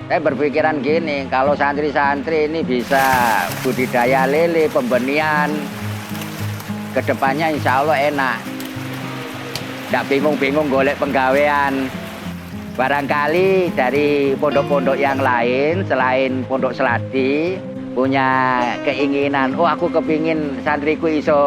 Saya berpikiran gini, kalau santri-santri ini bisa budidaya lele, pembenihan, kedepannya insya Allah enak. Nggak bingung-bingung golek penggawean. Barangkali dari pondok-pondok yang lain, selain Pondok Seladi, punya keinginan, oh aku kepingin santriku iso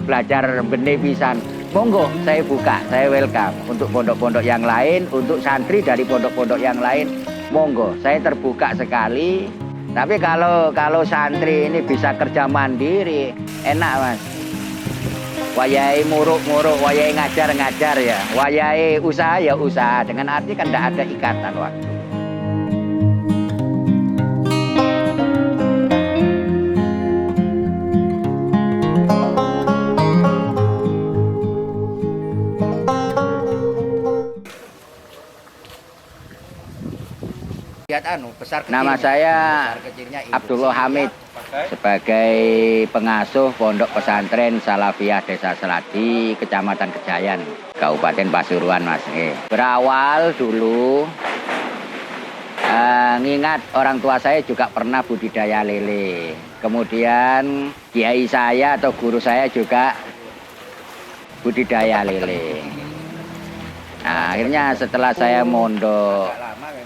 belajar benih pisan. Monggo, saya buka, saya welcome untuk pondok-pondok yang lain, untuk santri dari pondok-pondok yang lain. Monggo, saya terbuka sekali. Tapi kalau santri ini bisa kerja mandiri, enak mas. Wayai muruk-muruk, wayai ngajar-ngajar ya. Wayai usaha ya usaha. Dengan arti kan tidak ada ikatan waktu. Nama saya Abdullah Hamid, sebagai pengasuh Pondok Pesantren Salafiyah Desa Seladi, Kecamatan Kejayan, Kabupaten Pasuruan, Mas. Berawal dulu, ngingat orang tua saya juga pernah budidaya lele. Kemudian kiai saya atau guru saya juga budidaya lele. Nah, akhirnya setelah saya mondok,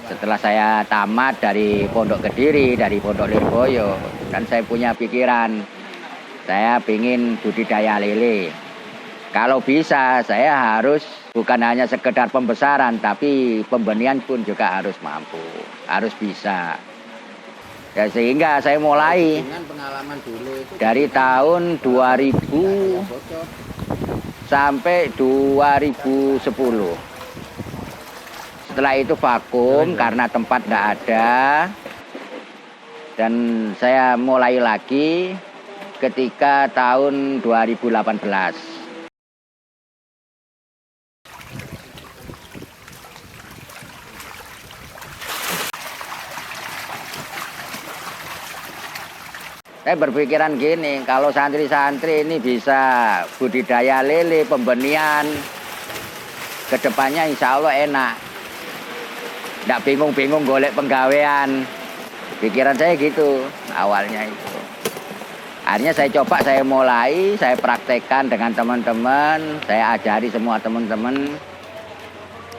setelah saya tamat dari Pondok Kediri, dari Pondok Lirboyo, dan saya punya pikiran, saya ingin budidaya lele. Kalau bisa, saya harus bukan hanya sekedar pembesaran, tapi pembenihan pun juga harus mampu, harus bisa. Ya, sehingga saya mulai dari tahun 2000 sampai 2010. Setelah itu vakum karena tempat tidak ada. Dan saya mulai lagi ketika tahun 2018. Saya berpikiran gini, kalau santri-santri ini bisa budidaya lele, pembenihan, kedepannya insya Allah enak. Nggak bingung-bingung golek penggawean. Pikiran saya gitu awalnya itu. Akhirnya saya coba, saya mulai, saya praktekkan dengan teman-teman, saya ajari semua teman-teman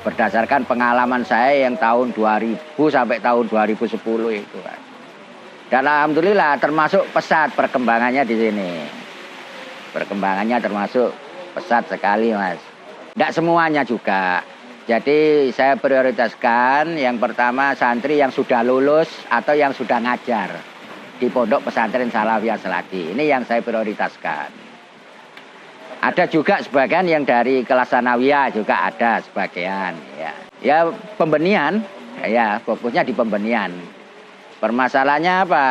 berdasarkan pengalaman saya yang tahun 2000 sampai tahun 2010 itu kan. Dan alhamdulillah termasuk pesat perkembangannya di sini. Perkembangannya termasuk pesat sekali, Mas. Tidak semuanya juga. Jadi saya prioritaskan yang pertama santri yang sudah lulus atau yang sudah ngajar di Pondok Pesantren Salafiyah Seladi. Ini yang saya prioritaskan. Ada juga sebagian yang dari kelas sanawiyah juga ada sebagian. Ya pembenihan, ya fokusnya di pembenihan. Permasalahannya apa?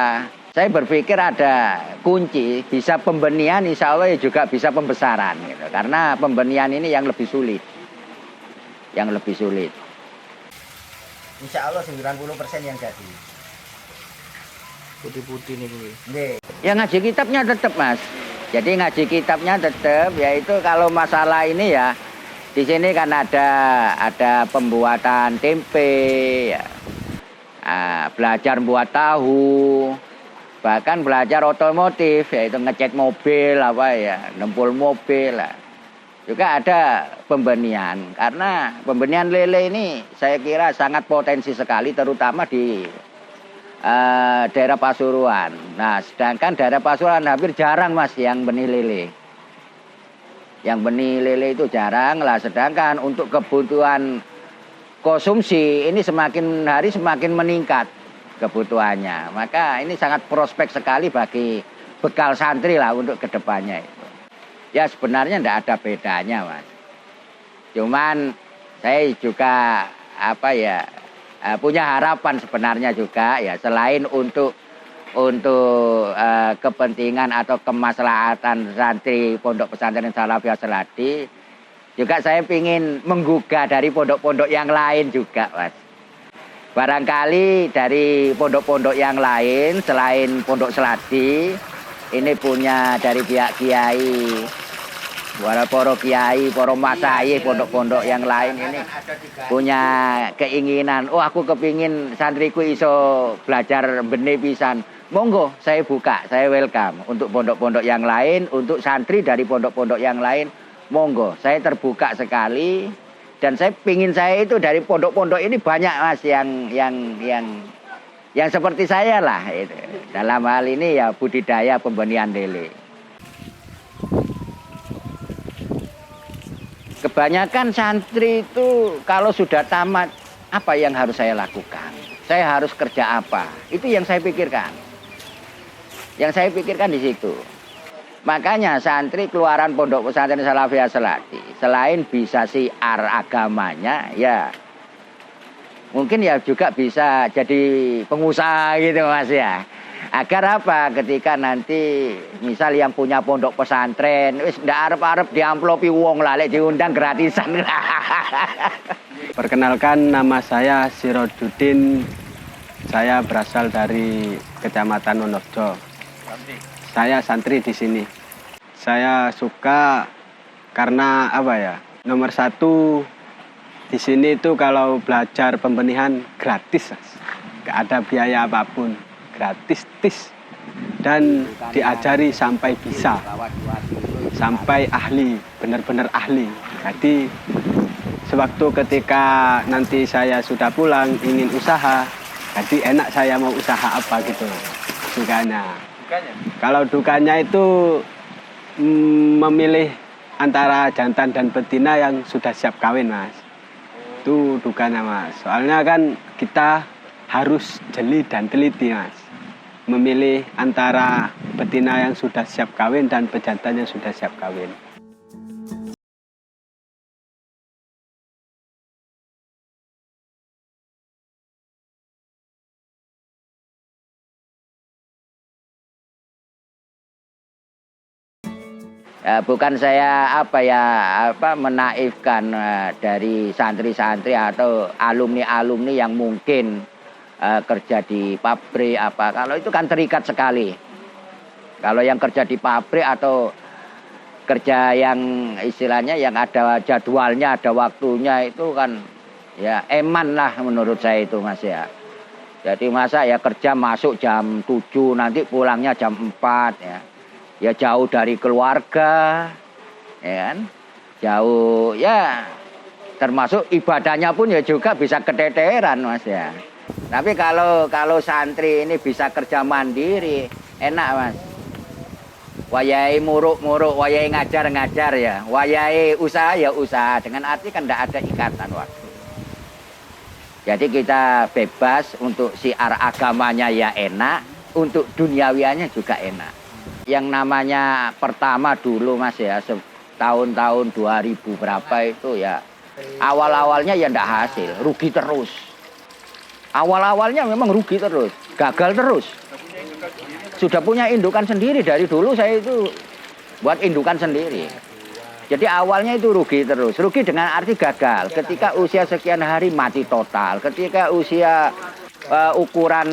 Saya berpikir ada kunci, bisa pembenihan insya Allah juga bisa pembesaran. Gitu. Karena pembenihan ini yang lebih sulit. Yang lebih sulit. Insya Allah 90% yang jadi. Putih-putih nih Bu. Ya ngaji kitabnya tetap Mas. Jadi ngaji kitabnya tetap, yaitu kalau masalah ini ya, di sini kan ada pembuatan tempe, ya. Belajar buat tahu, bahkan belajar otomotif, yaitu ngecat mobil apa ya, nempul mobil lah. Juga ada pembenihan, karena pembenihan lele ini saya kira sangat potensi sekali, terutama di daerah Pasuruan. Nah, sedangkan daerah Pasuruan hampir jarang Mas yang benih lele. Yang benih lele itu jarang lah, sedangkan untuk kebutuhan konsumsi ini semakin hari semakin meningkat kebutuhannya. Maka ini sangat prospek sekali bagi bekal santri lah untuk kedepannya itu. Ya sebenarnya tidak ada bedanya Mas. Cuman saya juga punya harapan sebenarnya juga ya, selain untuk kepentingan atau kemaslahatan santri Pondok Pesantren Salafiyah Seladi, juga saya ingin menggugah dari pondok-pondok yang lain juga, Mas. Barangkali dari pondok-pondok yang lain selain Pondok Seladi, ini punya dari pihak kiai Para kiai, para masayih, pondok-pondok yang lain ini punya keinginan. Oh, aku kepingin santriku iso belajar benih pisan. Monggo, saya buka, saya welcome untuk pondok-pondok yang lain, untuk santri dari pondok-pondok yang lain. Monggo, saya terbuka sekali. Dan saya pingin saya itu dari pondok-pondok ini banyak mas yang seperti saya lah. Itu. Dalam hal ini ya budidaya pembenihan lele. Kebanyakan santri itu kalau sudah tamat, apa yang harus saya lakukan? Saya harus kerja apa? Itu yang saya pikirkan. Yang saya pikirkan di situ. Makanya santri keluaran Pondok Pesantren Salafiyah Selati, selain bisa siar agamanya, ya mungkin ya juga bisa jadi pengusaha gitu mas ya. Agar apa? Ketika nanti misal yang punya pondok pesantren wis ndak arep-arep diamplopi wong lah lek diundang gratisan. Perkenalkan, nama saya Sirojuddin. Saya berasal dari Kecamatan Wonorejo. Saya santri di sini. Saya suka karena apa ya? Nomor satu di sini itu kalau belajar pembenihan gratis, nggak ada biaya apapun. Gratis dan diajari sampai bisa, sampai ahli, benar-benar ahli. Jadi sewaktu ketika nanti saya sudah pulang ingin usaha, jadi enak saya mau usaha apa gitu sukanya. Kalau dukanya itu memilih antara jantan dan betina yang sudah siap kawin mas. Itu dukanya mas. Soalnya kan kita harus jeli dan teliti mas. Memilih antara betina yang sudah siap kawin dan pejantan yang sudah siap kawin. Bukan saya menaifkan dari santri-santri atau alumni-alumni yang mungkin kerja di pabrik apa. Kalau itu kan terikat sekali. Kalau yang kerja di pabrik atau kerja yang istilahnya yang ada jadwalnya, ada waktunya itu kan ya eman lah menurut saya itu mas ya. Jadi masa ya kerja masuk jam 7 nanti pulangnya jam 4 ya. Ya jauh dari keluarga ya kan. Jauh ya termasuk ibadahnya pun ya juga bisa keteteran mas ya. Tapi kalau santri ini bisa kerja mandiri, enak mas. Wayai muruk-muruk, wayai ngajar-ngajar ya. Wayai usaha ya usaha. Dengan arti kan tidak ada ikatan waktu. Jadi kita bebas untuk siar agamanya ya enak, untuk duniawianya juga enak. Yang namanya pertama dulu mas ya, tahun-tahun 2000 berapa itu ya. Awal-awalnya ya tidak hasil, rugi terus. Awal-awalnya memang rugi terus, gagal terus. Sudah punya indukan sendiri dari dulu saya itu buat indukan sendiri. Jadi awalnya itu rugi terus. Rugi dengan arti gagal. Ketika usia sekian hari mati total. Ketika usia ukuran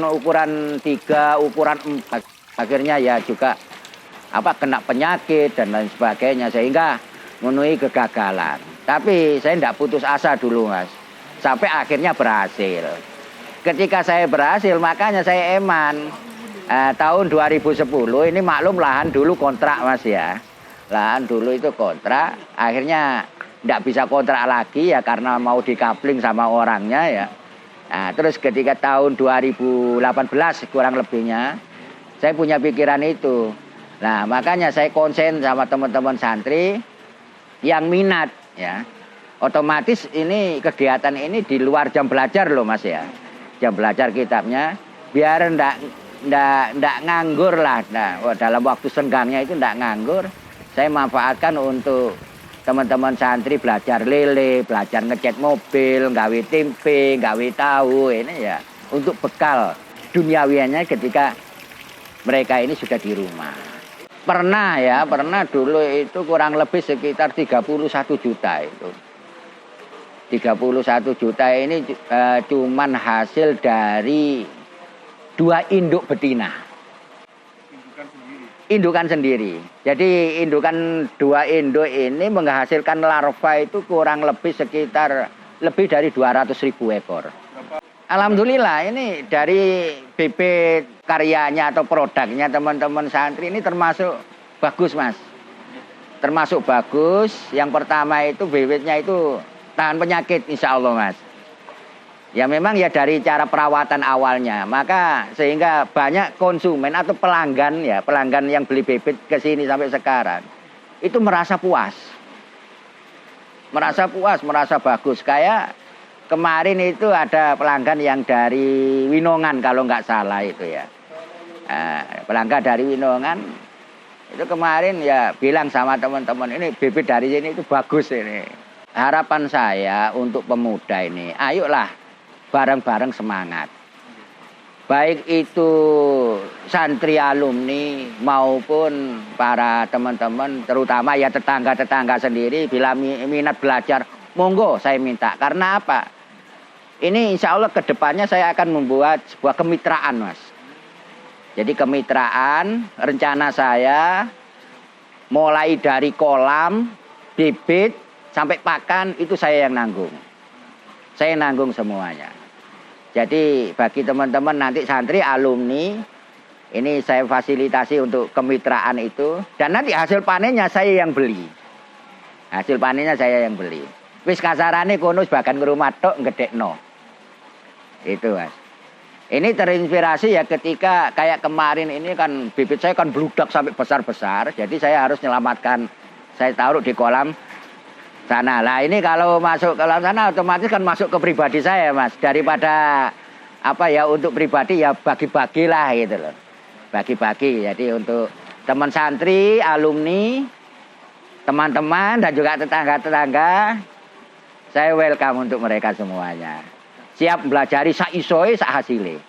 3, ukuran 4. Akhirnya ya juga kena penyakit dan lain sebagainya. Sehingga memenuhi kegagalan. Tapi saya tidak putus asa dulu mas. Sampai akhirnya berhasil. Ketika saya berhasil, makanya saya eman. Tahun 2010 ini maklum lahan dulu kontrak mas ya. Lahan dulu itu kontrak. Akhirnya tidak bisa kontrak lagi ya karena mau dikapling sama orangnya ya. Nah, terus ketika tahun 2018 kurang lebihnya, saya punya pikiran itu. Nah makanya saya konsen sama teman-teman santri yang minat ya. Otomatis ini kegiatan ini di luar jam belajar loh mas ya. Jam belajar kitabnya biar ndak nganggur lah. Nah, dalam waktu senggangnya itu ndak nganggur. Saya manfaatkan untuk teman-teman santri belajar lele, belajar ngecat mobil, gawe tempe, gawe tahu ini ya untuk bekal duniawiannya ketika mereka ini sudah di rumah. Pernah dulu itu kurang lebih sekitar 31 juta itu. 31 juta ini cuman hasil dari 2 induk betina. indukan sendiri. Jadi indukan 2 induk ini menghasilkan larva itu kurang lebih sekitar lebih dari 200.000 ekor. Alhamdulillah ini dari bibit karyanya atau produknya teman-teman santri ini termasuk bagus Mas. Termasuk bagus. Yang pertama itu bibitnya itu tahan penyakit insya Allah Mas. Ya memang ya dari cara perawatan awalnya, maka sehingga banyak konsumen atau pelanggan yang beli bibit ke sini sampai sekarang itu merasa puas. Merasa bagus. Kayak kemarin itu ada pelanggan yang dari Winongan kalau nggak salah itu ya. Pelanggan dari Winongan itu kemarin ya bilang sama teman-teman ini bibit dari sini itu bagus ini. Harapan saya untuk pemuda ini, ayolah bareng-bareng semangat. Baik itu santri alumni maupun para teman-teman, terutama ya tetangga-tetangga sendiri, bila minat belajar, monggo saya minta. Karena apa? Ini insya Allah kedepannya saya akan membuat sebuah kemitraan Mas. Jadi kemitraan, rencana saya mulai dari kolam, bibit, sampai pakan itu saya yang nanggung. Saya nanggung semuanya. Jadi bagi teman-teman nanti santri alumni ini saya fasilitasi untuk kemitraan itu dan nanti hasil panennya saya yang beli. Hasil panennya saya yang beli. Wis kasarane kono bahkan ngrumah tok gedekno. Itu Mas. Ini terinspirasi ya ketika kayak kemarin ini kan bibit saya kan bludak sampai besar-besar. Jadi saya harus menyelamatkan, saya taruh di kolam sana. Lah ini kalau masuk ke dalam sana otomatis kan masuk ke pribadi saya Mas. Daripada apa ya untuk pribadi ya bagi-bagilah gitu loh. Bagi-bagi. Jadi untuk teman santri, alumni, teman-teman dan juga tetangga-tetangga saya welcome untuk mereka semuanya. Siap belajari sak isoe sak hasile.